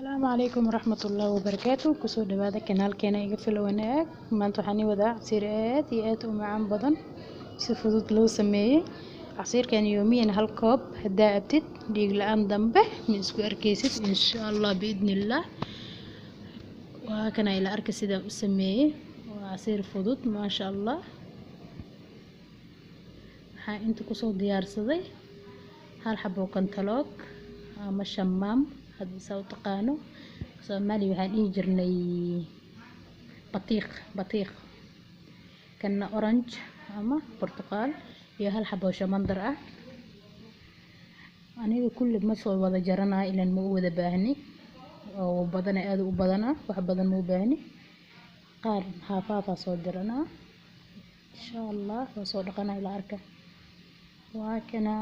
السلام عليكم ورحمة الله وبركاته. كسو دوادا كنال كينا إيغا فلواناك مانتو حاني ودا عصير آد ومعان بدن si fudud loo sameeyay. Casiirkan yoomiyan hal koob hadaa abtid dhiig la'aan dambe ma isku arkaysid insha Allah biidnillah. waa kana ila arka sida u sameeyay. waa casiir fudud maasha Allah. waxaa inta kusoo diyaarsaday hal xabo kantaloog ama shamaam hadii saa u taqaano. Soomaali waxaan dhihi jirnay batiiq kana orange ama برتقال iyo hal xabo shamandar ah. aniga kulli ma soo wada jaranaa ilaan ma wada baahni oo badan aad u badana wax badan ma baahni qaar haafafa soo jaranaa insha Allah waa soo dhaqanaa ila arka. waa kana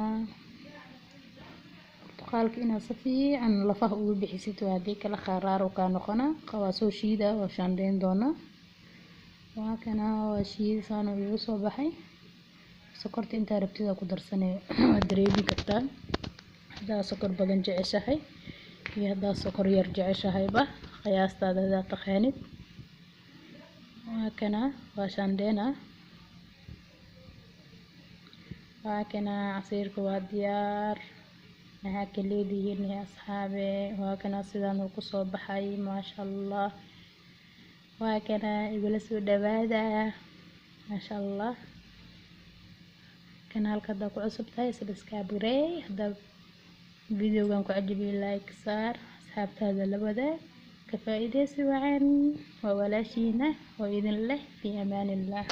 برتقالka inaad si fiican lafaha ugu bixisid waa hadii kala kharaar ka noqona waa soo shiida waa shaandeen doona. waa kana waa shiidsan oo igu soo baxay sokorta inta rabtida ku darsanay waa dareemi kartaa hadaa sokor badan jeceshahay iyo hadaa sokor yar jeceshahay ba qiyaastaada hadaa taqaanid. waa kana waa shaandeena. waa kana casiirka waa diyaar maxaa ka leedihiin asxaabe. waa kana sidaan uu ku soo baxay maasha Allah. waa kana igula soo dhawaada maasha Allah. kanaalka hadaa ku cusub tahay subscribe garee hadaa videogan ku cajabiyo like saar asxaabtaada la wadaag ka faa'iideysi wacan waa walaashiina oo idin leh fi amaanillah.